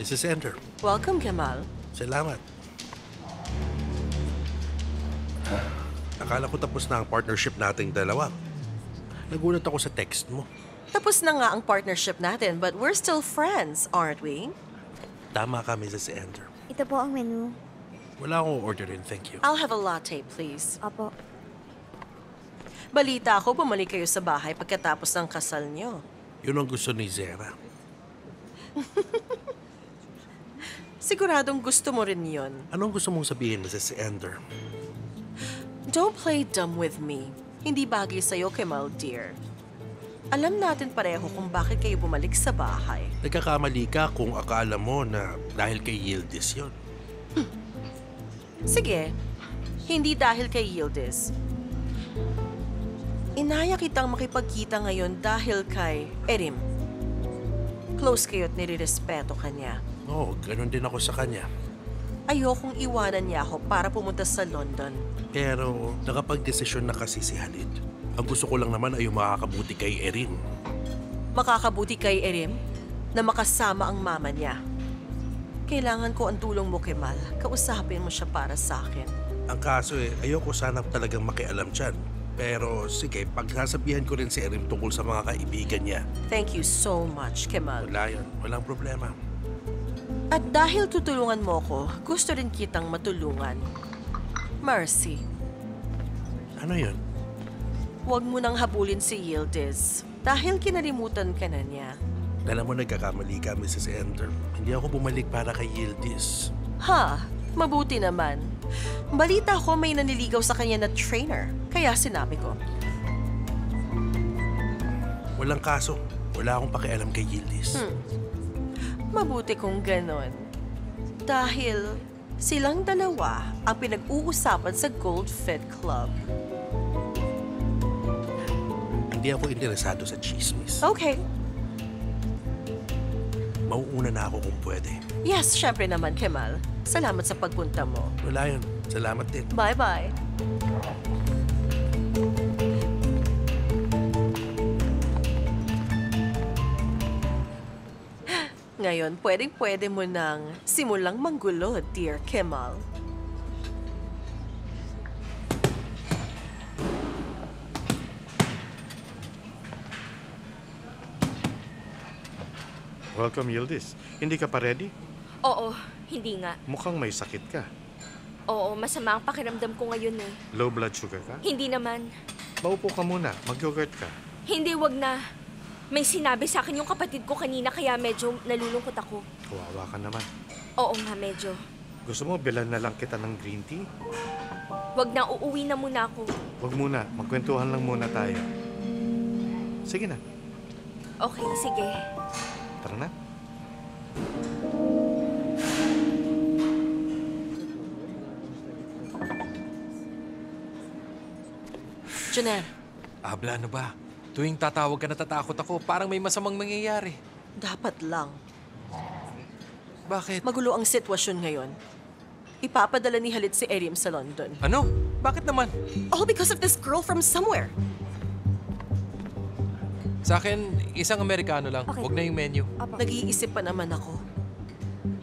Mrs. Ender, Welcome, Kemal. salamat. Akala ko tapos na ang partnership nating dalawa. Nagulat ako sa text mo. Tapos na nga ang partnership natin, but we're still friends, aren't we? Tama ka, Mrs. Ender. Ito po ang menu. Wala akong orderin, thank you. I'll have a latte, please. Opo. Balita ko, bumalik kayo sa bahay pagkatapos ng kasal niyo. Yun ang gusto ni Zera. Siguradong gusto mo rin yun. Anong gusto mong sabihin, Mrs. Ender? Don't play dumb with me. Hindi bagay sa'yo, Kemal, dear. Alam natin pareho kung bakit kayo bumalik sa bahay. Nagkakamali ka kung akala mo na dahil kay Yildiz yun. Sige, hindi dahil kay Yildiz. Inaya kitang makipagkita ngayon dahil kay Erim. Close kayo at nirirespeto ka niya. Oo, ganun din ako sa kanya. Ayokong iwanan niya ako para pumunta sa London. Pero nakapag-desisyon na kasi si Halid. Ang gusto ko lang naman ay yung makakabuti kay Erin. Makakabuti kay Erim na makasama ang mama niya. Kailangan ko ang tulong mo, Kemal. Kausapin mo siya para sa akin. Ang kaso ayoko sana talagang makialam dyan. Pero sige, pagsasabihan ko rin si Erin tungkol sa mga kaibigan niya. Thank you so much, Kemal. Wala yun, walang problema. At dahil tutulungan mo ko, gusto rin kitang matulungan. Mercy, Ano yun? huwag mo nang habulin si Yildiz dahil kinalimutan ka na niya. Alam mo, nagkakamali ka, Mrs. Ender. Hindi ako bumalik para kay Yildiz. Ha, mabuti naman. Balita ko may naniligaw sa kanya na trainer, kaya sinabi ko. Walang kaso. Wala akong pakialam kay Yildiz. Mabuti kung ganon. Dahil silang dalawa ang pinag-uusapan sa Gold Fit Club. Hindi ako interesado sa chismis. Okay. Mauuna na ako kung pwede. Yes, syempre naman, Kemal. Salamat sa pagpunta mo. Wala yun. Salamat din. Bye-bye. Ngayon, pwedeng-pwede mo nang simulang manggulo, dear Kemal. Welcome, Yildiz. Hindi ka pa ready? Oo, hindi nga. Mukhang may sakit ka. Oo, masama ang pakiramdam ko ngayon eh. Low blood sugar ka? Hindi naman. Maupo ka muna. Mag-yogurt ka. Hindi, wag na. May sinabi sa akin yung kapatid ko kanina kaya medyo nalulungkot ako. Kawawa ka naman. Oo nga, medyo. Gusto mo bilan na lang kita ng green tea? Wag na, uuwi na muna ako. Huwag muna. Magkwentuhan lang muna tayo. Sige na. Okay, sige. Tara na. Janelle, Abla, ano ba? Tuwing tatawag ka natatakot ako, parang may masamang mangyayari. dapat lang. Bakit? Magulo ang sitwasyon ngayon. Ipapadala ni Halid si Erim sa London. Ano? Bakit naman? All because of this girl from somewhere. Sa akin, isang Amerikano lang. Okay. Huwag na yung menu. Opo. Nag-iisip pa naman ako.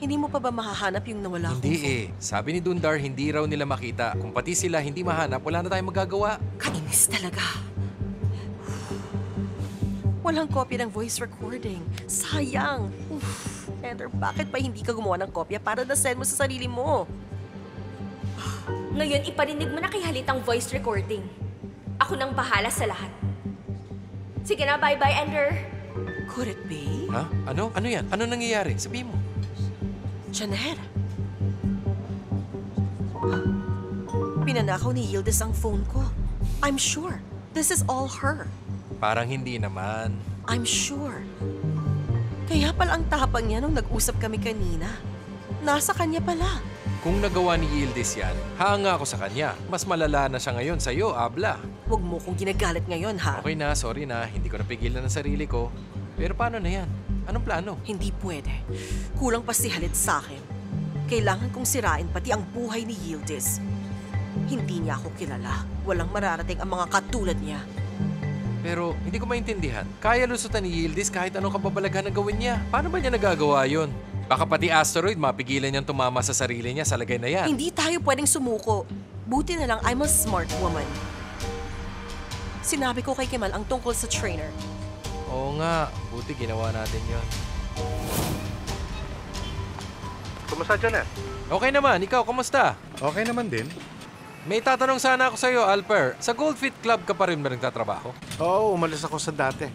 Hindi mo pa ba mahahanap yung nawala kong Hindi phone? eh. Sabi ni Dundar, hindi raw nila makita. Kung pati sila hindi mahanap, wala na tayong magagawa. Kainis talaga. Walang kopya ng voice recording. Sayang. Oof. Ender, bakit pa hindi ka gumawa ng kopya para na-send mo sa sarili mo? Ngayon, iparinig mo na kay Halit ang voice recording. Ako nang bahala sa lahat. Sige na, bye-bye, Ender. Could it be? Ha? Ano? Ano yan? Ano nangyayari? Sabihin mo. Janet. Pinanakaw ni Yildiz ang phone ko. I'm sure. This is all her. Parang hindi naman. I'm sure. Kaya pala ang tapang niya nung nag-usap kami kanina. Nasa kanya pala. Kung nagawa ni Yildiz yan, hanga ako sa kanya. Mas malala na siya ngayon sa'yo, Abla. Huwag mo kong ginagalit ngayon, ha? Okay na, sorry na. Hindi ko napigilan ang sarili ko. Pero paano na yan? Anong plano? Hindi pwede. Kulang pa si Halid sa akin. Kailangan kong sirain pati ang buhay ni Yildiz. Hindi niya ako kilala. Walang mararating ang mga katulad niya. Pero hindi ko maintindihan. Kaya lusutan ni Yildiz kahit anong kababalaghan na gawin niya. Paano ba niya nagagawa yun? Baka pati asteroid, mapigilan niyang tumama sa sarili niya sa lagay na yan. Hindi tayo pwedeng sumuko. Buti na lang I'm a smart woman. Sinabi ko kay Kemal ang tungkol sa trainer. Oo nga, buti ginawa natin yon. Kumusta dyan eh? Okay naman, ikaw, kumusta? Okay naman din. May tatanong sana ako sa'yo, Alper. Sa Goldfit Club ka pa rin ba nagtatrabaho? Oo, umalis ako sa dati.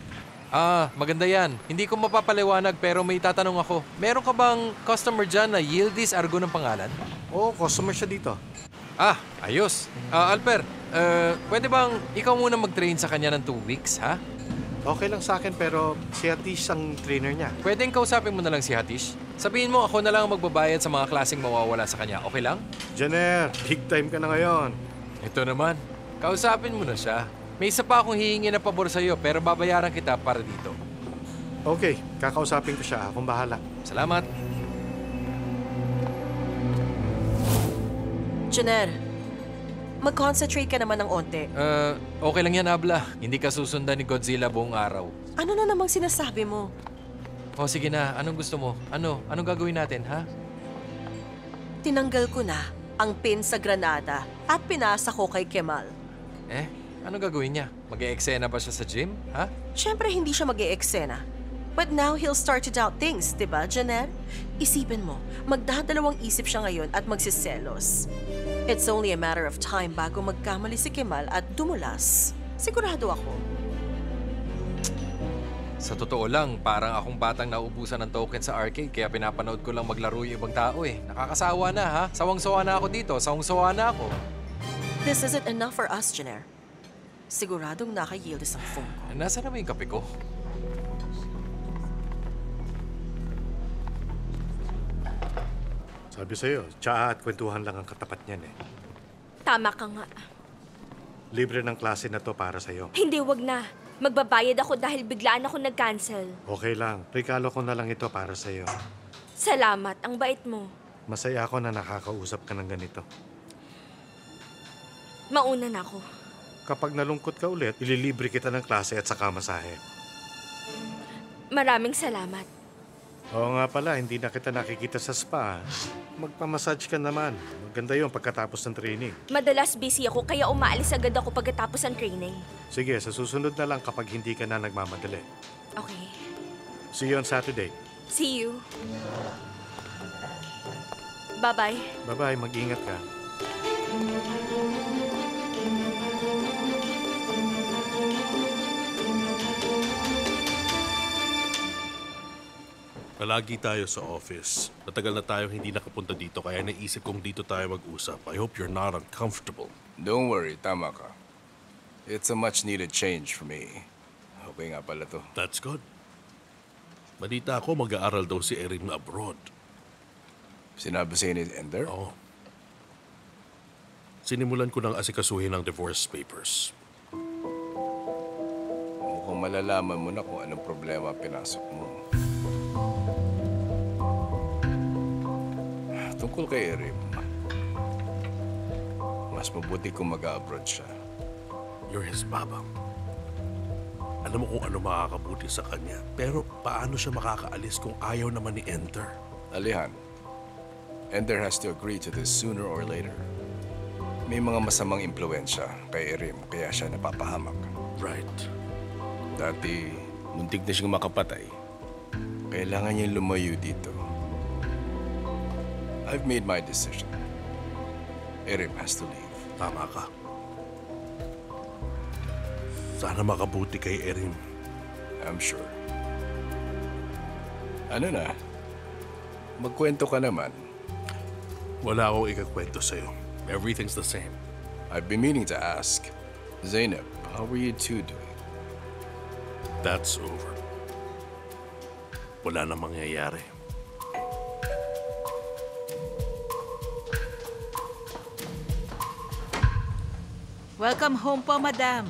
Ah, maganda yan. Hindi ko mapapaliwanag pero may tatanong ako. Meron ka bang customer dyan na Yildiz Argo ng pangalan? Oo, customer siya dito. Ah, ayos. Alper, pwede bang ikaw muna mag-train sa kanya ng 2 weeks, ha? Okay lang sa akin pero si Atish ang trainer niya. Pwedeng kausapin mo na lang si Hatish. Sabihin mo ako na lang ang magbabayad sa mga klaseng mawawala sa kanya. Okay lang? Jenner, big time ka na ngayon. Ito naman. Kausapin mo na siya. May isa pa akong hihingi na pabor sa'yo pero babayaran kita para dito. Okay, kakausapin ko siya. Akong bahala. Salamat. Jenner, mag-concentrate ka naman ng onte. Okay lang yan, Abla. Hindi ka susundan ni Godzilla buong araw. Ano na namang sinasabi mo? O sige na, anong gusto mo? Anong gagawin natin, ha? Tinanggal ko na ang pin sa granada at pinasa ko kay Kemal. Anong gagawin niya? Mag-e-eksena ba siya sa gym, ha? Siyempre hindi siya mag-e-eksena. But now he'll start to doubt things, di ba, Janet? Isipin mo, magdadalawang isip siya ngayon at magsiselos. It's only a matter of time bago magkamali si Kemal at dumulas. Sigurado ako. Sa totoo lang, parang akong batang naubusan ng token sa arcade kaya pinapanood ko lang maglaro yung ibang tao eh. Nakakasawa na, ha? Sawang-sawa na ako dito. Sawang-sawa na ako. This isn't enough for us, Jenner. Siguradong naka-Yildiz ang phone ko. Nasaan naman yung kape ko? Sabi sa'yo, tsaa at kwentuhan lang ang katapat niyan eh. Tama ka nga. Libre ng klase na to para sa'yo. Hindi, wag na. Magbabayad ako dahil biglaan ako nag-cancel. Okay lang, regalo ko na lang ito para sa'yo. Salamat, ang bait mo. Masaya ako na nakakausap ka ng ganito. Mauna na ako. Kapag nalungkot ka ulit, ililibre kita ng klase at saka masahe. Maraming salamat. Oo nga pala, hindi na kita nakikita sa spa. Magpamassage ka naman. Maganda yun pagkatapos ng training. Madalas busy ako kaya umaalis agad ako pagkatapos ng training. Sige, sa susunod na lang kapag hindi ka na nagmamadali. Okay. See you on Saturday. See you. Bye-bye. Bye-bye, mag-ingat ka. Palagi tayo sa office. Matagal na tayo hindi nakapunta dito kaya naisip kong dito tayo mag-usap. I hope you're not uncomfortable. Don't worry, tama ka. It's a much-needed change for me. Okay nga pala to. That's good. Balita ko mag-aaral daw si Erin na abroad. Sinabi sa'yo ni Ender? Oo. Sinimulan ko ng asikasuhin ang divorce papers. Mukhang malalaman mo na kung anong problema pinasok mo. Tungkol kay Erin, mas mabuti kung mag-abroad siya. You're his baba. Alam mo kung ano makakabuti sa kanya. Pero paano siya makakaalis kung ayaw naman ni Enter? Alihan, Ender has to agree to this sooner or later. May mga masamang impluensya kay Erin kaya siya napapahamak. Right. Dati, muntik na siyang makapatay. Kailangan niya lumayo dito. I've made my decision. Erin has to leave. Tama ka. Sana makabuti kay Erin. I'm sure. Ano na? Magkwento ka naman. Wala akong ikakwento sa'yo. Everything's the same. I've been meaning to ask. Zainab, how are you two doing? That's over. Wala na mangyayari. Welcome home po, madam.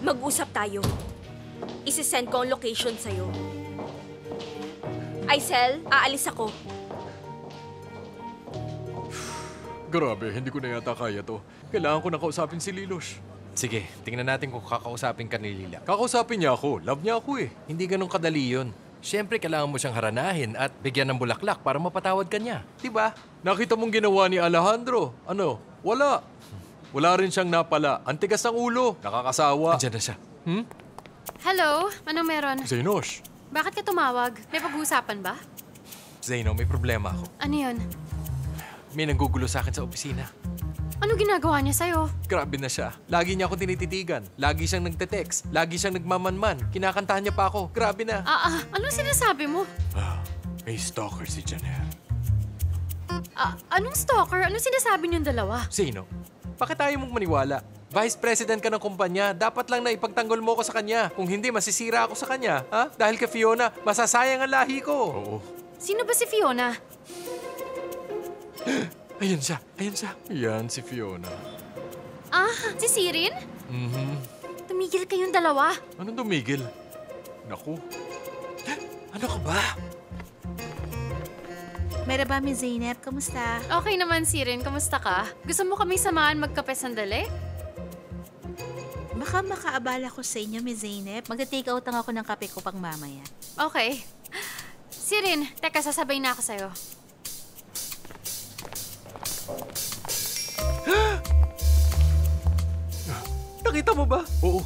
Mag-usap tayo. Isisend ko ang location sa'yo. Aisel, aalis ako. Grabe, hindi ko na yata kaya to. Kailangan ko na kausapin si Lilosh. Sige, tingnan natin kung kakausapin ka ni Lila. Kakausapin niya ako. Love niya ako eh. Hindi ganun kadali yun. Siyempre, kailangan mo siyang haranahin at bigyan ng bulaklak para mapatawad ka niya. Diba? Nakita mong ginawa ni Alejandro. Ano? Wala. Wala rin siyang napala. Ang tigas ng ulo. Nakakasawa. Andiyan na siya. Hello? Anong meron? Zaynosh. Bakit ka tumawag? May pag-uusapan ba? Zayno, may problema ako. Ano yun? May nanggugulo sa akin sa opisina. Ano ginagawa niya sa'yo? Grabe na siya. Lagi niya ako tinititigan. Lagi siyang nagte-text. Lagi siyang nagmamanman. Kinakantahan niya pa ako. Grabe na. Anong sinasabi mo? May stalker si Janelle. Anong stalker? Anong sinasabi niyong dalawa? Zayno, bakit ayaw mong maniwala? Vice President ka ng kumpanya. Dapat lang na ipagtanggol mo ko sa kanya. Kung hindi, masisira ako sa kanya. Ha? Dahil kay Fiona, masasayang ang lahi ko. Oo. Sino ba si Fiona? Ayan siya. Ayan siya. Ayan si Fiona. Si Sirin? Mhm. Tumigil kayong dalawa. Anong tumigil? Naku. Ano ka ba? Merhaba, Miss Zeynep. Kamusta? Okay naman, Sirin. Kamusta ka? Gusto mo kaming samahan magkape sandali? Baka makaabala ko sa inyo, Miss Zeynep. Magta-take out lang ako ng kape ko pang mamaya. Okay. Sirin, teka, sasabay na ako sa'yo. Nakita mo ba? Oo.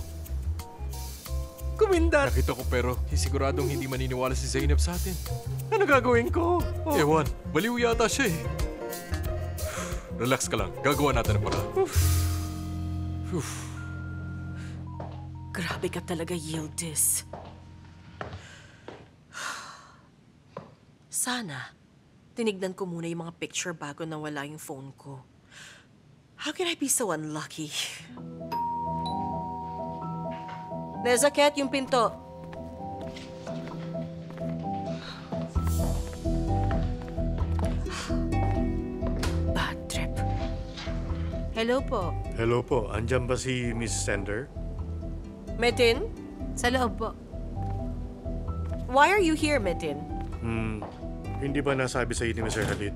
Kumindat. Nakita ko pero siguradong hindi maniniwala si Zainab sa atin. Ano gagawin ko? Ewan, baliw yata siya eh. Relax ka lang. Gagawa natin ang paraan. Grabe ka talaga, Yildiz. Sana, tinignan ko muna yung mga picture bago nawala yung phone ko. How can I be so unlucky? Nezaket, yung pinto. Bad trip. Hello po. Hello po, andyan ba si Miss Sender? Metin? Sa loob po. Why are you here, Metin? Hindi ba nasabi sa ni Mr. Halit?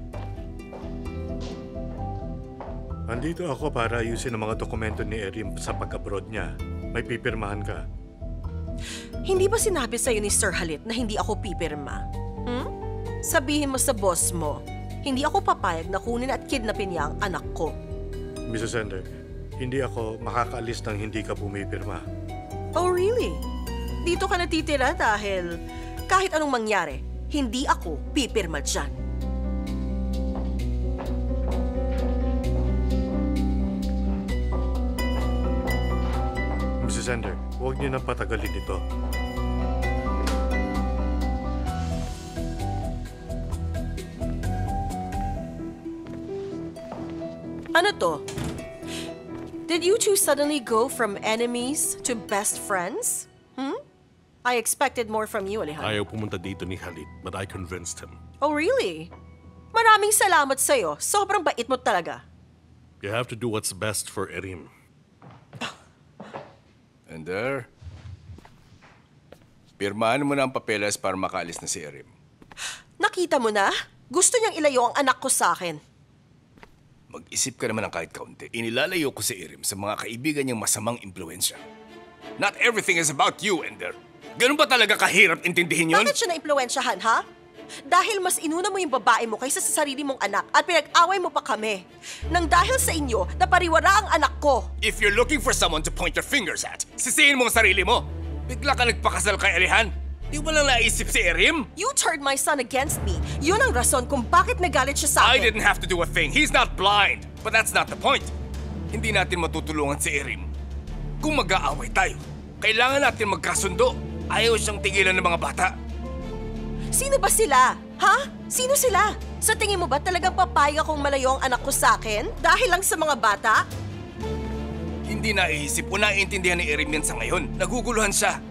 Andito ako para ayusin ang mga dokumento ni Erim sa pag-abroad niya. May pipirmahan ka. Hindi ba sinabi sa'yo ni Sir Halit na hindi ako pipirma? Sabihin mo sa boss mo, hindi ako papayag na kunin at kidnapin niya ang anak ko. Mrs. Sender, hindi ako makakaalis nang hindi ka pumipirma. Oh, really? Dito ka natitira dahil kahit anong mangyari, hindi ako pipirma dyan. Mrs. Sender, huwag niyo nang patagalin ito. Ano to? Did you two suddenly go from enemies to best friends? I expected more from you, Alejandro. Ayaw pumunta dito ni Halit, but I convinced him. Oh, really? Maraming salamat sa'yo. Sobrang bait mo talaga. You have to do what's best for Erim. And there. Pirmahan mo na ang papeles para makaalis na si Erim. Nakita mo na? Gusto niyang ilayo ang anak ko sa akin. Mag-isip ka naman ng kahit kaunti. Inilalayo ko si Erim sa mga kaibigan niyang masamang impluensya. Not everything is about you, Ender. Ganun ba talaga kahirap intindihin yun? Bakit siya na-impluensyahan, ha? Dahil mas inuna mo yung babae mo kaysa sa sarili mong anak at pinag-away mo pa kami. Nang dahil sa inyo, napariwara ang anak ko. If you're looking for someone to point your fingers at, sisihin mo ang sarili mo. Bigla ka nagpakasal kay Alihan. Di mo lang naisip si Erim? You turned my son against me. Yun ang rason kung bakit nagalit siya sa I akin. didn't have to do a thing. He's not blind. But that's not the point. Hindi natin matutulungan si Erim. Kung mag-aaway tayo, kailangan natin magkasundo. Ayaw siyang tigilan ng mga bata. Sino ba sila? Ha? Sino sila? Sa tingin mo ba talagang papayag akong malayo ang anak ko sa akin? Dahil lang sa mga bata? Hindi naiisip o naiintindihan ni Erim yan sa ngayon. Naguguluhan siya.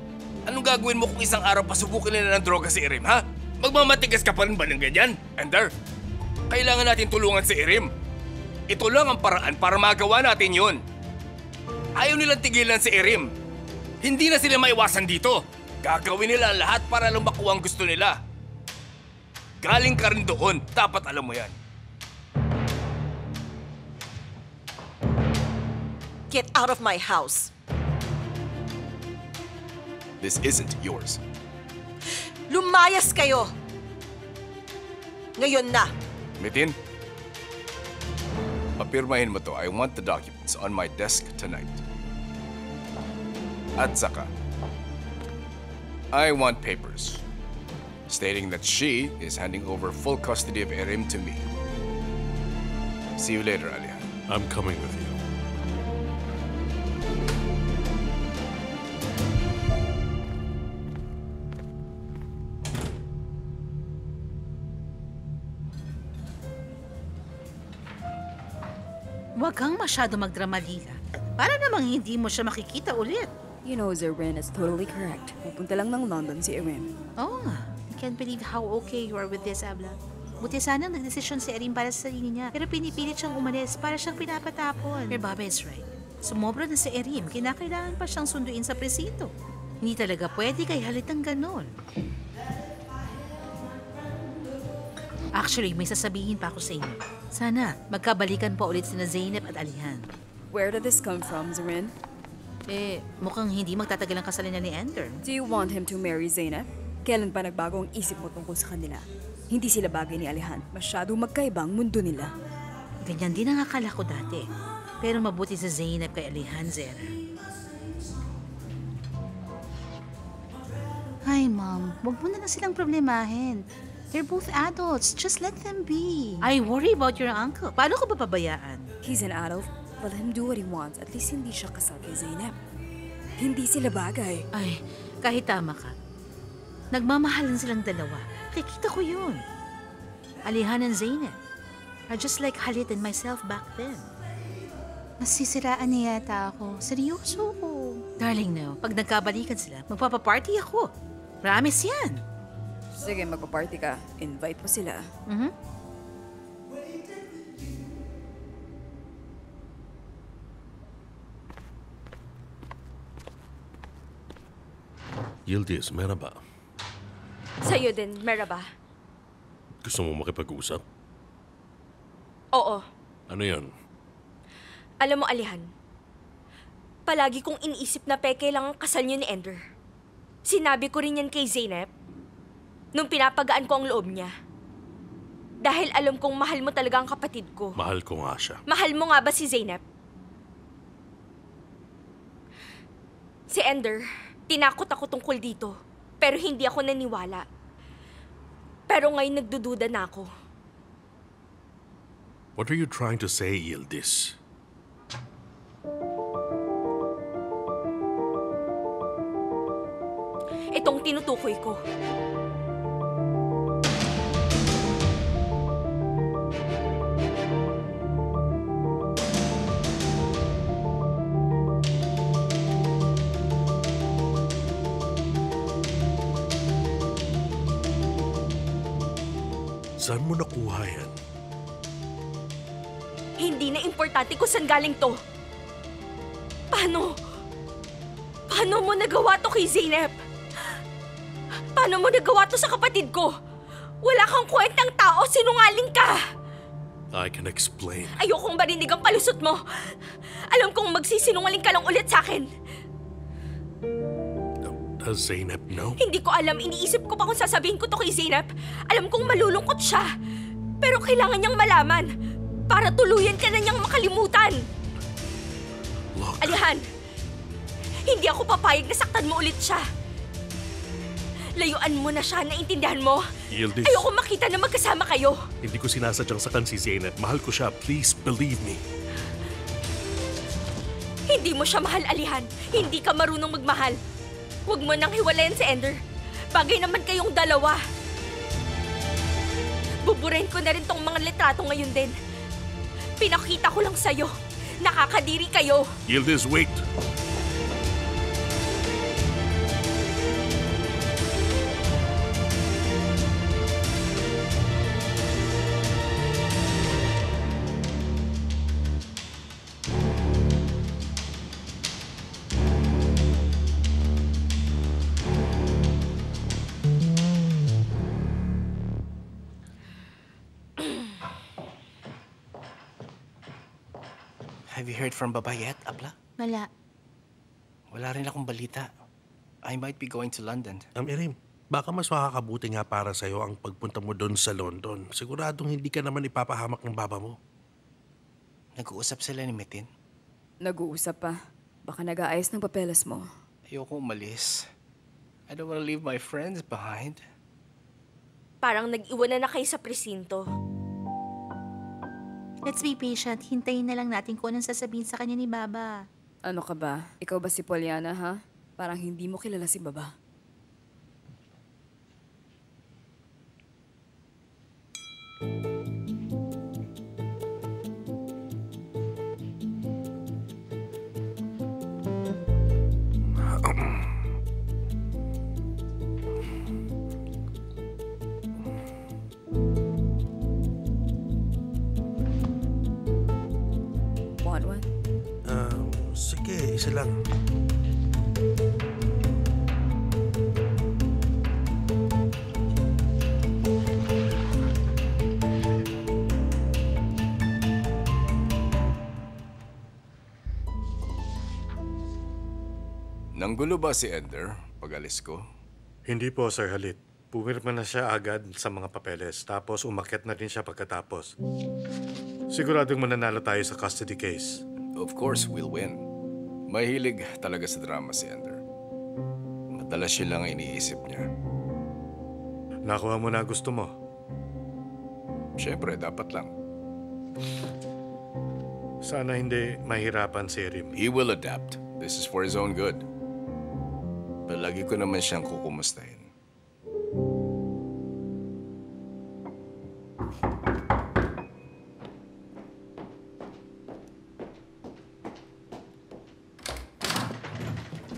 Anong gagawin mo kung isang araw pasubukin nila ng droga si Erim, ha? Magmamatigas ka pa rin ba ng ganyan? Ender, kailangan natin tulungan si Erim. Ito lang ang paraan para magawa natin yun. Ayaw nilang tigilan si Erim. Hindi na sila maiwasan dito. Gagawin nila ang lahat para lang makuha ang gusto nila. Galing ka rin doon. Dapat alam mo yan. Get out of my house. This isn't yours. Lumayas kayo! Ngayon na! Mitin, papirmahin mo to. I want the documents on my desk tonight. At saka, I want papers stating that she is handing over full custody of Erim to me. See you later, Alihan. I'm coming with you. Huwag kang masyado magdramalila. Para namang hindi mo siya makikita ulit. You know, Zerwin is totally correct. Pupunta lang ng London si Erin. Oo nga. I can't believe how okay you are with this, Abla. Buti sana nagdesisyon si Erin para sa sarili niya. Pero pinipilit siyang umalis para siyang pinapatapon. Pero Baba is right. Sumobra na si Erin. Kinakailangan pa siyang sunduin sa presinto. Hindi talaga pwede kay halitang ganon. Actually, may sasabihin pa ako sa inyo. Sana magkabalikan pa ulit sina Zeynep at Alihan. Where did this come from, Zerin? Mukhang hindi magtatagal ang kasalan niya ni Ender. Do you want him to marry Zeynep? Kailan pa nagbago ang isip mo tungkol sa kanila? Hindi sila bagay ni Alihan. Masyadong magkaiba ang mundo nila. Ganyan din ang akala ko dati. Pero mabuti sa Zeynep kay Alihan, Zera. Hi, Mom. Huwag mo na lang silang problemahin. They're both adults. Just let them be. I worry about your uncle. Paano ko papabayaan? He's an adult. Let him do what he wants. At least hindi siya kasal kay Zeynep. Hindi sila bagay. Ay, kahit tama ka. Nagmamahalan silang dalawa. Kikita ko yun. Alihan and Zeynep are just like Halit and myself back then. Nasisiraan niya yata ako. Seryoso ko. Darling, no. Pag nagkabalikan sila, magpapaparty ako. Promise yan. Sige, magpa-party ka. Invite mo sila. Yildiz, meron ba? Sa'yo din, Meraba. Gusto mo makipag-usap? Oo. Ano yan? Alam mo, Alihan, palagi kong iniisip na peke lang ang kasal niyo ni Ender. Sinabi ko rin yan kay Zeynep nung pinapagaan ko ang loob niya. Dahil alam kong mahal mo talaga ang kapatid ko. Mahal ko nga siya. Mahal mo nga ba si Zeynep? Si Ender, tinakot ako tungkol dito. Pero hindi ako naniwala. Pero ngayon nagdududa na ako. What are you trying to say, Yildiz? Itong tinutukoy ko. Saan mo nakuha yan? Hindi na importante kung saan galing to. Paano? Paano mo nagawa to kay Zeynep? Paano mo nagawa to sa kapatid ko? Wala kang kwentang tao, sinungaling ka! I can explain. Ayokong marinig ang palusot mo. Alam kong magsisinungaling ka lang ulit sa akin. Does Zeynep know? Hindi ko alam, iniisip ko pa kung sasabihin ko to kay Zeynep. Alam kong malulungkot siya. Pero kailangan niyang malaman para tuluyan ka na niyang makalimutan. Look, Alihan, hindi ako papayag na saktan mo ulit siya. Layuan mo na siya, naintindihan mo? Yildiz, Ayoko makita na magkasama kayo. hindi ko sinasadyang sakan si Zeynep. Mahal ko siya. Please believe me. Hindi mo siya mahal, Alihan. Hindi ka marunong magmahal. Huwag mo nang hiwalayan si Ender. Bagay naman kayong dalawa. Buburahin ko na rin tong mga litrato ngayon din. Pinakita ko lang sa'yo. Nakakadiri kayo. Yildiz, wait! Have you heard from Baba yet, Abla? Wala. Wala rin akong balita. I might be going to London. Erim, baka mas makakabuti nga para sa'yo ang pagpunta mo doon sa London. Siguradong hindi ka naman ipapahamak ng baba mo. Nag-uusap sila ni Metin. Nag-uusap pa. Baka nag-aayos ng papeles mo. Ayoko umalis. I don't wanna leave my friends behind. Parang nag-iwanan na kayo sa presinto. Let's be patient. Hintayin na lang natin kung anong sasabihin sa kanya ni Baba. Ano ka ba? Ikaw ba si Pollyanna, ha? Parang hindi mo kilala si Baba. Want one? Sige, isa lang. Nanggulo ba si Ender pag alis ko? Hindi po, Sir Halit. Pumirma na siya agad sa mga papeles, tapos umakyat na rin siya pagkatapos. Siguradong mananalo tayo sa custody case. Of course, we'll win. Mahilig talaga sa drama si Ender. Madalas siya lang iniisip niya. Nakuha mo na gusto mo. Siyempre, dapat lang. Sana hindi mahirapan si Erim. He will adapt. This is for his own good. Palagi ko naman siyang kukumustahin.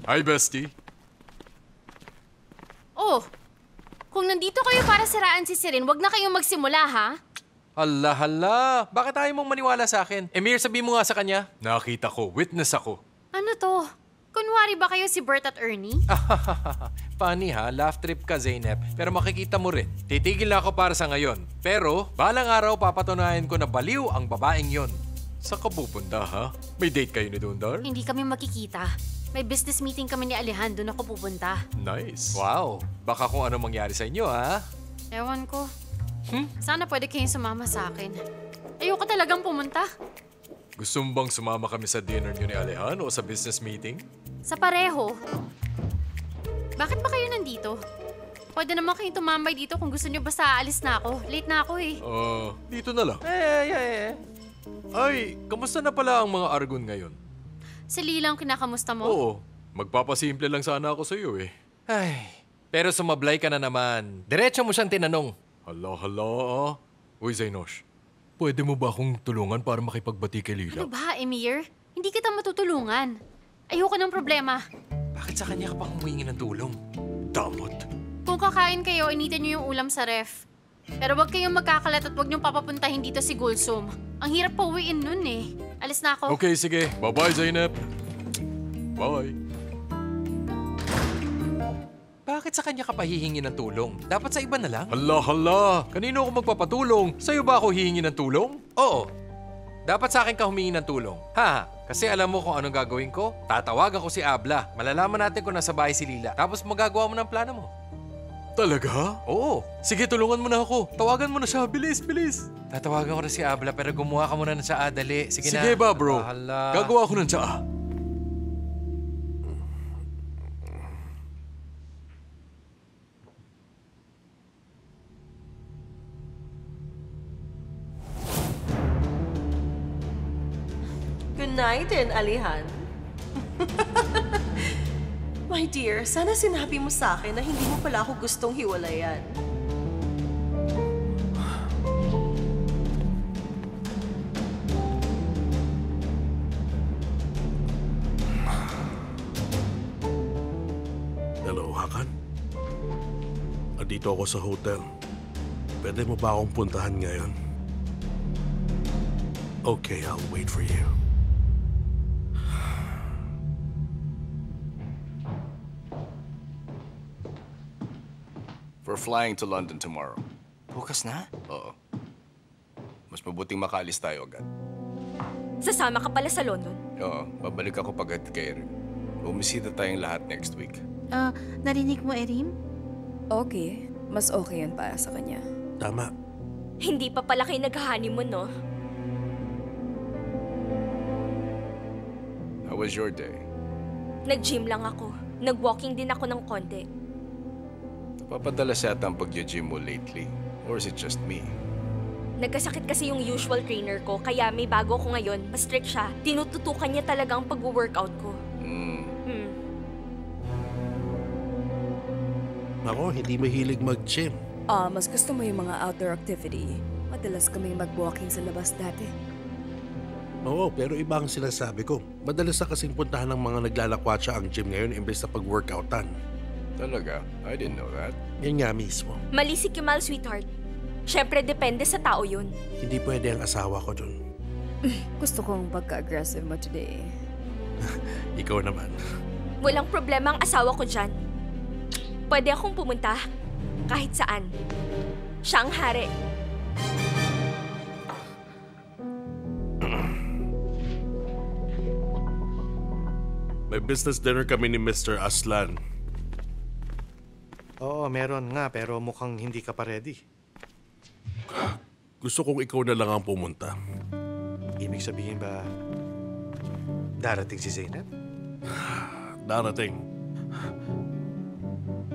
Hi, bestie. Oh, kung nandito kayo para siraan si Sirin, wag na kayong magsimula, ha? Hala. Bakit ayaw mong maniwala sa akin? Emir, sabi mo nga sa kanya. Nakita ko, witness ako. Ano to? Kunwari ba kayo si Bert at Ernie? Funny ha, laugh trip ka, Zeynep. Pero makikita mo rin, titigil na ako para sa ngayon. Pero, balang araw papatunayan ko na baliw ang babaeng yon. Saan ka pupunta, ha? May date kayo ni Dundar? Hindi kami makikita. May business meeting kami ni Alejandro na ako pupunta. Nice. Wow. Baka kung ano mangyari sa inyo, ha? Ewan ko. Sana pwede kayong sumama sa akin. Ayoko talagang pumunta. Gusto mo bang sumama kami sa dinner niyo ni Alejan o sa business meeting? Sa pareho. Bakit ba kayo nandito? Pwede naman kayong tumambay dito kung gusto nyo, basta aalis na ako. Late na ako eh. Dito na lang. Ay, kamusta na pala ang mga Argon ngayon? Si Lila ang kinakamusta mo? Oo, magpapasimple lang sana ako sa iyo eh. Ay, pero sumablay ka na naman. Diretso mo siyang tinanong. Hala. Uy, Zaynosh, pwede mo ba akong tulungan para makipagbati kay Lila? Ano ba, Emir? Hindi kita matutulungan. Ayoko ng problema. Bakit sa kanya ka pa humingi ng tulong? Damot. Kung kakain kayo, initin niyo yung ulam sa ref. Pero wag kayong magkakalat at wag niyong papapuntahin dito si Gulsum. Ang hirap pauwiin nun eh. Alis na ako. Okay, sige. Bye-bye, Zeynep. Bye. Bakit sa kanya ka pa hihingi ng tulong? Dapat sa iba na lang. Hala. Kanino ako magpapatulong? Sa'yo ba ako hihingi ng tulong? Oo. Dapat sa akin ka humingi ng tulong. Ha? Kasi alam mo kung anong gagawin ko? Tatawagan ko si Abla. Malalaman natin kung nasa bahay si Lila. Tapos magagawa mo ng plano mo. Talaga? Oo. Sige, tulungan mo na ako. Tawagan mo na siya. Bilis. Tatawagan ko na si Abla pero gumawa ka muna ng tsaa. Dali. Sige na. Sige ba, bro? Hala. Gagawa ko ng tsaa. Good night and Alihan. My dear, sana sinabi mo sa akin na hindi mo pala ako gustong hiwalayan. Hello, Hakan? Andito ako sa hotel. Pwede mo ba akong puntahan ngayon? Okay, I'll wait for you. We're flying to London tomorrow. Bukas na? Oo. Mas mabuting makaalis tayo agad. Sasama ka pala sa London. Oo, babalik ako pagod kay Erim. Bumisita tayong lahat next week. Narinig mo, Erim? Okay, mas okay yun para sa kanya. Tama. Hindi pa pala kayo nag-honeymoon, no? How was your day? Nag-gym lang ako. Nag-walking din ako ng konti. Napapadalas yata ang pag-gym mo lately. Or is it just me? Nagkasakit kasi yung usual trainer ko, kaya may bago ako ngayon. Mas strict siya. Tinututukan niya talaga ang pag-workout ko. Ako, hindi mahilig mag-gym. Mas gusto mo yung mga outdoor activity. Madalas kami mag-walking sa labas dati. Oo, pero iba ang sinasabi ko. Madalas na kasing puntahan ng mga naglalakwatsa ang gym ngayon imbes na pag-workoutan. Talaga? I didn't know that. Yan nga mismo. Mali si Kimal, sweetheart. Siyempre, depende sa tao yun. Hindi pwede ang asawa ko dun. Gusto kong pagka-aggressive mo today. Ikaw naman. Walang problema ang asawa ko dyan. Pwede akong pumunta kahit saan. Siya ang hari. May business dinner kami ni Mr. Aslan. Oo, meron nga, pero mukhang hindi ka pa ready. Gusto kong ikaw na lang ang pumunta. Ibig sabihin ba, darating si Zainab? Darating.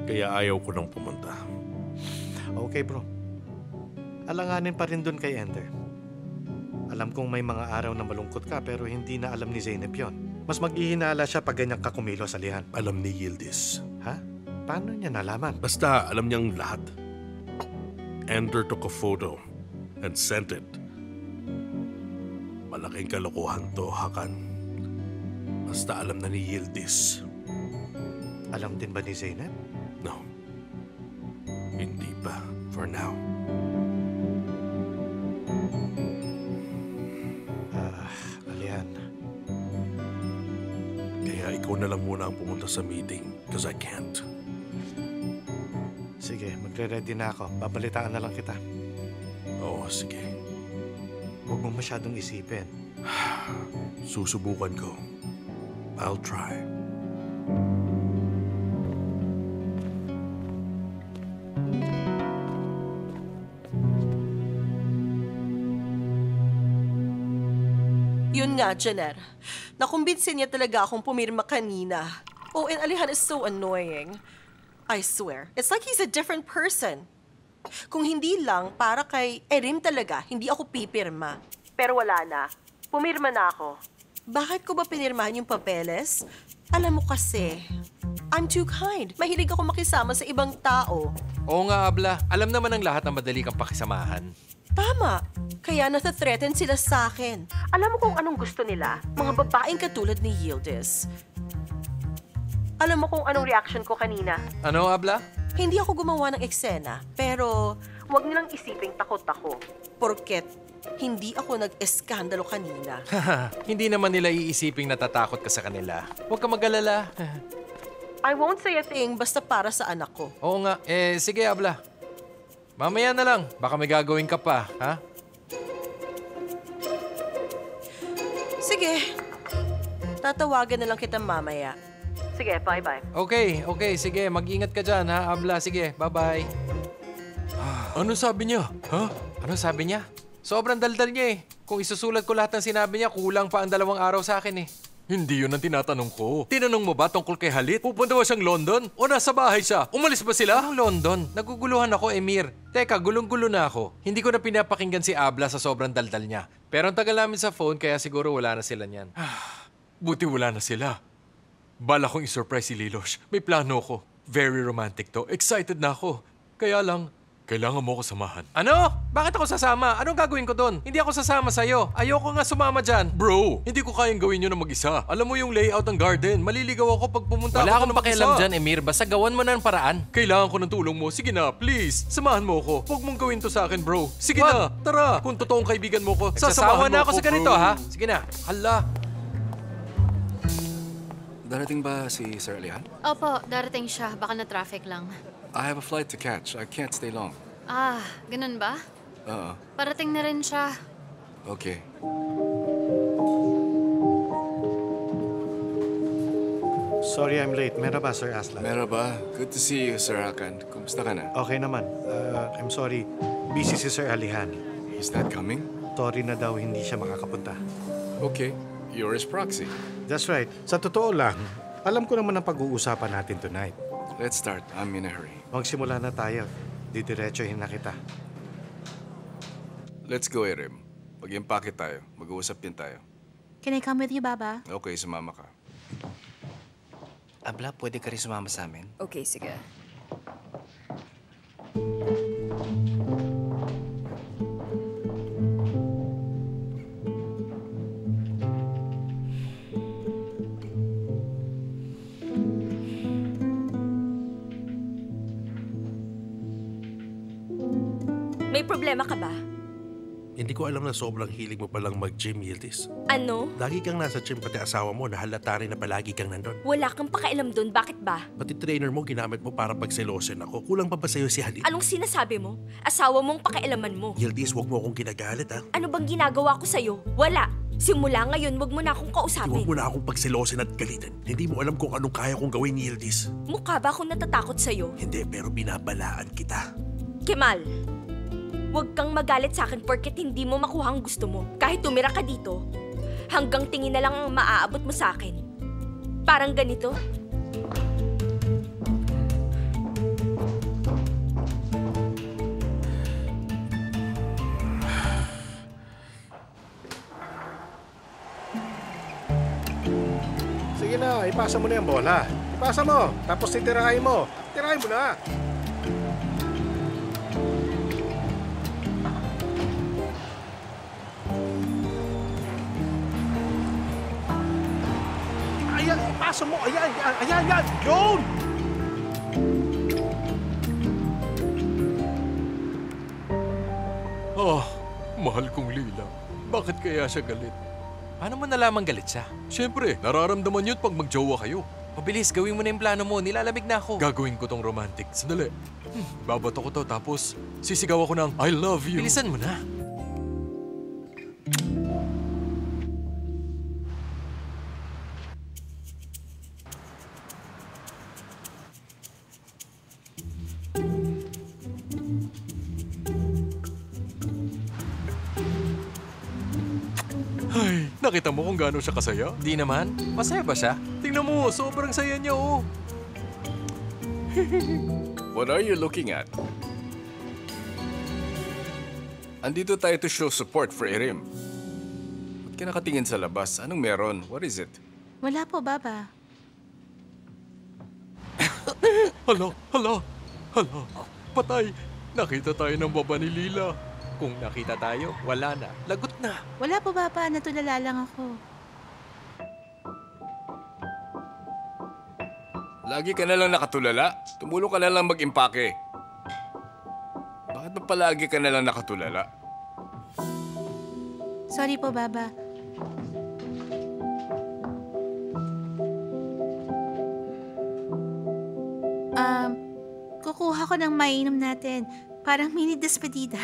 Kaya ayaw ko nang pumunta. Okay, bro. Alanganin pa rin dun kay Ender. Alam kong may mga araw na malungkot ka, pero hindi na alam ni Zainab yon. Mas maghihinala siya pag ganyan ka kumilos, Alihan. Alam ni Yildiz. Ha? Paano niya nalaman? Basta alam niyang lahat. Ender took a photo and sent it. Malaking kalokohan to, Hakan. Basta alam na ni Yildiz. Alam din ba ni Zainab? No. Hindi pa. For now. Alihan. Kaya ikaw na lang muna ang pumunta sa meeting because I can't. Sige, magre-ready na ako. Babalitaan na lang kita. Oo, sige. Huwag mo masyadong isipin. Susubukan ko. I'll try. Yun nga, Janer. Nakumbinsin niya talaga akong pumirma kanina. Oh, and Alihan is so annoying. I swear, it's like he's a different person. Kung hindi lang, para kay Erim talaga, hindi ako pipirma. Pero wala na. Pumirma na ako. Bakit ko ba pinirmahan yung papeles? Alam mo kasi, I'm too kind. Mahilig ako makisama sa ibang tao. Oo nga, Abla. Alam naman ng lahat na madali kang pakisamahan. Tama. Kaya nasa-threaten sila sa akin. Alam mo kung anong gusto nila? Mga babaeng katulad ni Yildiz. Alam mo kung anong reaction ko kanina? Ano, Abla? Hindi ako gumawa ng eksena, pero huwag nilang isiping takot ako. Porket hindi ako nag-eskandalo kanina. Hindi naman nila iisiping natatakot ka sa kanila. Huwag ka mag-alala. I won't say a thing basta para sa anak ko. Oo nga. Sige, Abla. Mamaya na lang. Baka may gagawin ka pa, ha? Sige. Tatawagan na lang kita mamaya. Sige, bye-bye. Okay. Sige, mag-ingat ka dyan, ha, Abla? Sige, bye-bye. Ano sabi niya? Ha? Ano sabi niya? Sobrang daldal niya eh. Kung isusulat ko lahat ng sinabi niya, kulang pa ang 2 araw sa akin eh. Hindi yun ang tinatanong ko. Tinanong mo ba tungkol kay Halit? Pupunta ba siyang London? O nasa bahay siya? Umalis ba sila? Ang London. Naguguluhan ako, Emir. Teka, gulong-gulo na ako. Hindi ko na pinapakinggan si Abla sa sobrang daldal niya. Pero ang tagal namin sa phone, kaya siguro wala na sila niyan. Buti wala na sila. Bala kong i-surprise si Lilosh. May plano ko. Very romantic to. Excited na ako. Kaya lang, kailangan mo ako samahan. Ano? Bakit ako sasama? Anong gagawin ko doon? Hindi ako sasama sa'yo. Ayoko nga sumama dyan. Bro, hindi ko kayang gawin yun na mag-isa. Alam mo yung layout ng garden. Maliligaw ako pag pumunta Wala ako akong na mag-isa. pakialam dyan, Emir. Basta gawan mo na ng paraan. Kailangan ko ng tulong mo. Sige na, please. Samahan mo ako. Huwag mong gawin to sa akin, bro. Sige na, tara. Kung totoong kaibigan mo ko, Nagsasawa sasamahan mo na ako sa ganito, bro. ha? Sige na. Hala. Darating ba si Sir Alihan? Opo, darating siya. Baka na traffic lang. I have a flight to catch. I can't stay long. Ganun ba? Oo. Parating na rin siya. Okay. Sorry I'm late. Merhaba, Sir Aslan. Merhaba. Good to see you, Sir Hakan. Kumusta ka na? Okay naman. I'm sorry. Busy si Sir Alihan. He's not coming? Sorry na daw hindi siya makakapunta. Okay. You're his proxy. That's right. Sa totoo lang, alam ko naman ang pag-uusapan natin tonight. Let's start. I'm in a hurry. Magsimula na tayo. Didiretsohin na kita. Let's go, Erim. Mag-impake tayo. Mag-uusap din tayo. Can I come with you, Baba? Okay, sumama ka. Abla, pwede ka rin sumama sa amin? Okay, sige. May problema ka ba? Hindi ko alam na sobrang hilig mo palang mag-gym, Yildiz. Ano? Lagi kang nasa gym pati asawa mo, nahalata rin na palagi kang nandun. Wala kang pakialam doon. Bakit ba? Pati trainer mo, ginamit mo para pagselosin ako. Kulang pa ba sa'yo si Halid? Anong sinasabi mo? Asawa mong pakialaman mo. Yildiz, huwag mo akong ginagalit, ha? Ano bang ginagawa ko sa'yo? Wala. Simula ngayon, wag mo na akong Huwag kausapin. mo na akong pagselosin at galitin. Hindi mo alam kung anong kaya kong gawin, Yildiz. Mukha ba akong natatakot sa'yo? Hindi, pero binabalaan kita. Kemal, huwag kang magalit sa akin porket hindi mo makuha ang gusto mo. Kahit tumira ka dito, hanggang tingin na lang ang maaabot mo sa akin. Parang ganito. Sige na, ipasa mo na yung bola. Ipasa mo, tapos titirahin mo. Tirahin mo na. Ayan, ipasa mo. Ayan, ayan, ayan. Yun! Oh, mahal kong Lila. Bakit kaya siya galit? Paano mo nalaman galit siya? Siyempre, nararamdaman yun pag magjowa kayo. Mabilis, gawin mo na yung plano mo. Nilalamig na ako. Gagawin ko tong romantic. Sandali. Babato ko to tapos sisigaw ako ng I love you. Bilisan mo na. Ay, nakita mo kung gaano siya kasaya? Di naman. Masaya ba siya? Tingnan mo, sobrang saya niya oh. What are you looking at? Andito tayo to show support for Erim. Ba't ka nakatingin sa labas? Anong meron? What is it? Wala po, Baba. Hala, hala, hala. Patay. Nakita tayo ng baba ni Lila. Kung nakita tayo, wala na. Lagot na. Wala po, Baba. Natulala lang ako. Lagi ka na lang nakatulala. Tumulong ka na lang mag-impake. Bakit ba palagi ka na lang nakatulala? Sorry po, Baba. Kukuha ko ng mainom natin. Parang mini despedida.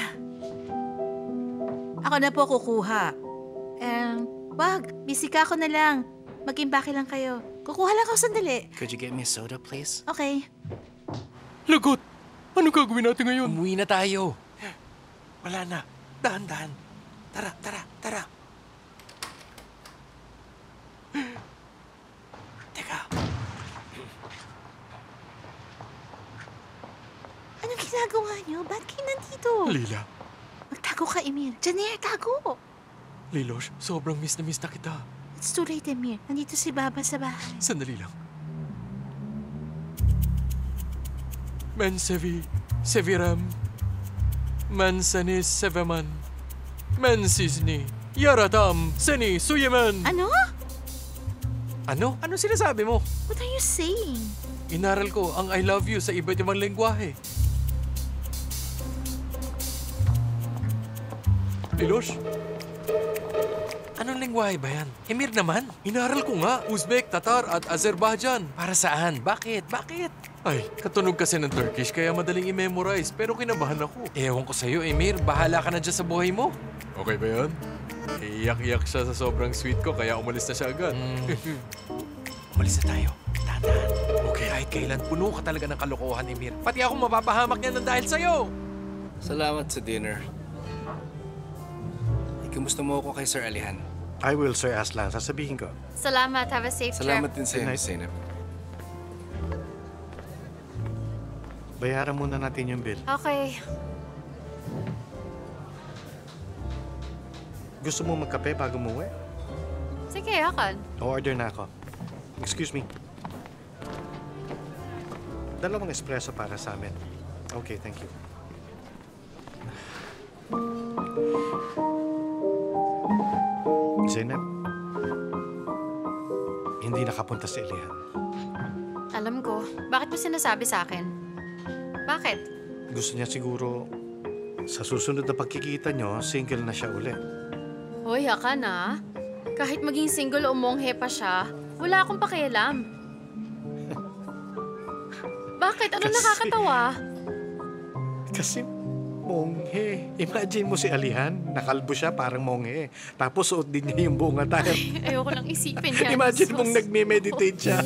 Ako na po kukuha. Wag. Busy ka ako na lang. Mag-imbake lang kayo. Kukuha lang ako sandali. Could you get me a soda, please? Okay. Lagot! Anong gagawin natin ngayon? Umuwi na tayo. Wala na. Dahan-dahan. Tara, tara, tara. Teka. Anong ginagawa niyo? Ba't kayo nandito? Lila, Magtago ka, Emir. Janier, tago! Lilosh, sobrang miss na kita. It's too late, Emir. Nandito si Baba sa bahay. Sandali lang. Men sevi, seviram. Men senis seveman. Men sisni. Yaratam, seni suyeman. Ano? Ano? Ano sinasabi mo? What are you saying? Inaral ko ang I love you sa iba't ibang lengguwahe. Lilosh, Anong lengguwahe ba yan? Emir naman. inaral ko nga Uzbek, Tatar at Azerbaijan. Para saan? Bakit? Bakit? Ay, katunog kasi ng Turkish kaya madaling i-memorize pero kinabahan ako. Ewan ko sa'yo, Emir. Bahala ka na dyan sa buhay mo. Okay ba yan? Iyak-iyak siya sa sobrang sweet ko kaya umalis na siya agad. Umalis na tayo. Dahan-dahan. Okay. Kahit kailan, puno ka talaga ng kalokohan, Emir. Pati ako mapapahamak niyan ng dahil sa'yo. Salamat sa dinner. Ikumusta mo ako kay Sir Alihan? I will, Sir Aslan. Sasabihin ko. Salamat. Have a safe Salamat trip. din sa'yo, Good Miss Zeynep. Bayaran muna natin yung bill. Okay. Gusto mo magkape bago umuwi? Sige, akan. O-order na ako. Excuse me. 2 espresso para sa amin. Okay, thank you. Zeynep, hindi nakapunta si Elihan. Alam ko. Bakit mo sinasabi sa akin? Bakit? Gusto niya siguro sa susunod na pagkikita nyo, single na siya uli. Hoy, akan ah. Kahit maging single o monghe pa siya, wala akong pakialam. Bakit? Ano nakakatawa? Kasi monghe. Imagine mo si Alihan, nakalbo siya parang monghe. Tapos suot din niya yung buong attire. Ayoko lang isipin yan. Imagine mong nagme-meditate siya.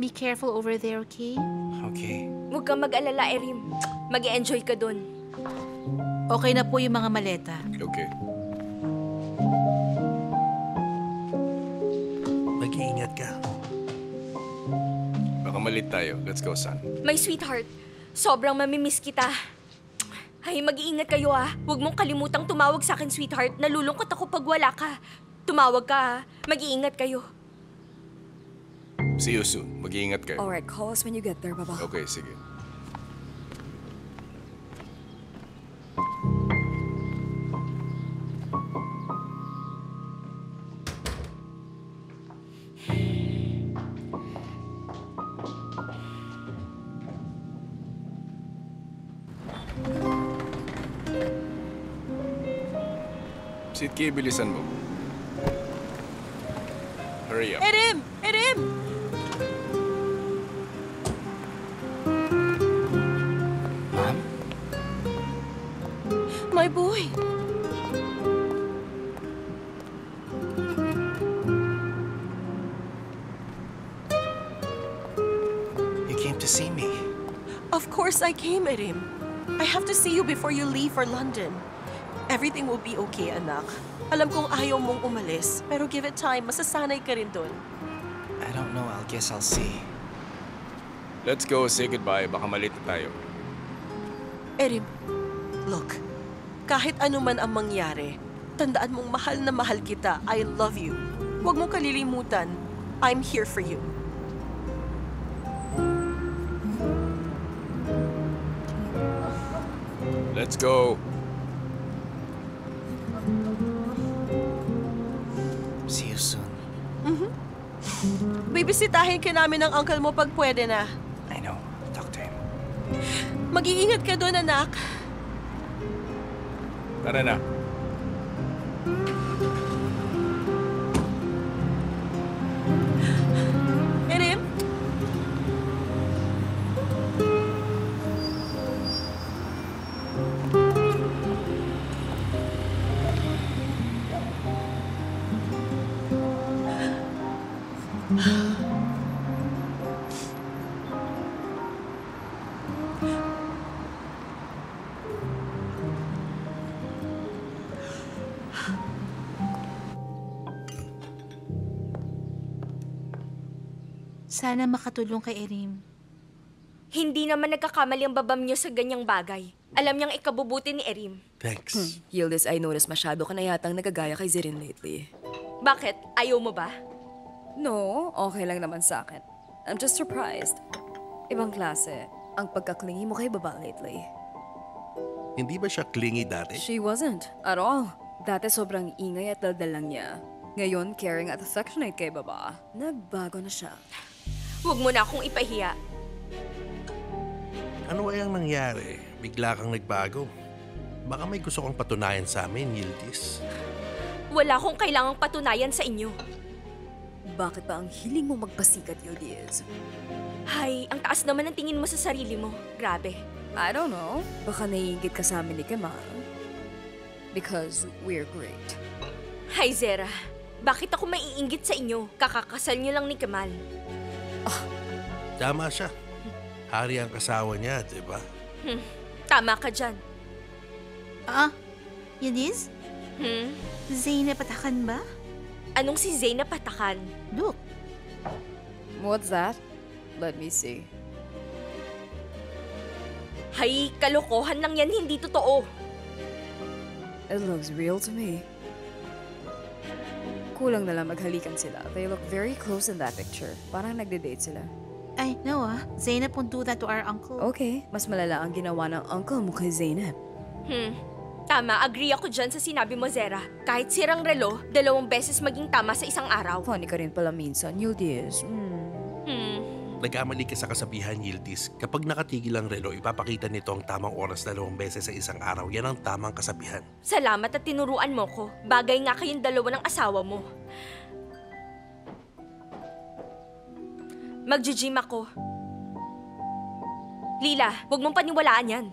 Be careful over there, okay? Okay. Huwag kang mag-alala, Erim. Mag-enjoy ka dun. Okay na po yung mga maleta. Okay. Mag-iingat ka. Baka malit tayo. Let's go, son. My sweetheart, sobrang mamimiss kita. Ay, mag-iingat kayo ah. Huwag mong kalimutang tumawag sa akin, sweetheart. Nalulungkot ako pag wala ka. Tumawag ka ah. Mag-iingat kayo. See you soon. Mag-iingat kayo. Alright, call us when you get there, Baba. Okay, sige. Sitki, bilisan mo. Hurry up. Erim! Erim! Ma'am? My boy! You came to see me. Of course I came, Erim. I have to see you before you leave for London. Everything will be okay, anak. Alam kong ayaw mong umalis, pero give it time, masasanay ka rin dun. I don't know. I'll guess I'll see. Let's go. Say goodbye. Baka malit na tayo. Erim, look, kahit ano man ang mangyari, tandaan mong mahal na mahal kita. I love you. Huwag mong kalilimutan, I'm here for you. Let's go. See you soon. Bibisitahin ka namin ng uncle mo pag pwede na. I know. Talk to him. Mag-iingat ka doon, anak. Tara na. Erim? Sana makatulong kay Erim. Hindi naman nagkakamali ang babam niyo sa ganyang bagay. Alam niyang ikabubuti ni Erim. Thanks. Yildiz, I noticed masyado ka na yatang nagagaya kay Zirin lately. Bakit? Ayaw mo ba? No, okay lang naman sa akin. I'm just surprised. Ibang klase ang pagkaklingi mo kay Baba lately. Hindi ba siya clingy dati? She wasn't at all. Dati sobrang ingay at daldal lang niya. Ngayon, caring at affectionate kay Baba. Nagbago na siya. Huwag mo na akong ipahiya. Ano kayang nangyari? Bigla kang nagbago. Baka may gusto kang patunayan sa amin, Yildiz. Wala akong kailangang patunayan sa inyo. Bakit ba ang hiling mo magpasikat, Yodiz? Hay, ang taas naman ng tingin mo sa sarili mo. Grabe. I don't know. Baka naiingit ka sa amin ni Kemal. Because we're great. Hay, Zera. Bakit ako maiinggit sa inyo? Kakakasal niyo lang ni Kemal. Tama siya. Hari ang kasawa niya, di ba? Tama ka dyan. Yadiz? Hmm? Zainab Patakan ba? Anong si Zainab Patakan? Look, What's that? Let me see. Hay, kalokohan lang yan, hindi totoo. It looks real to me. Kulang na lang maghalikan sila. They look very close in that picture. Parang nagde-date sila. ay, no Zainab won't do that to our uncle. Okay, mas malala ang ginawa ng uncle mo kay Zainab. Tama, agree ako dyan sa sinabi mo, Zera. Kahit sirang relo, 2 beses maging tama sa isang araw. Funny ka rin pala minsan, Yildiz. Nagkamali ka sa kasabihan, Yildiz. Kapag nakatigil ang relo, ipapakita nito ang tamang oras 2 beses sa isang araw. Yan ang tamang kasabihan. Salamat at tinuruan mo ko. Bagay nga kayong 2 ng asawa mo. Magji-gym ako. Lila, huwag mong paniwalaan yan.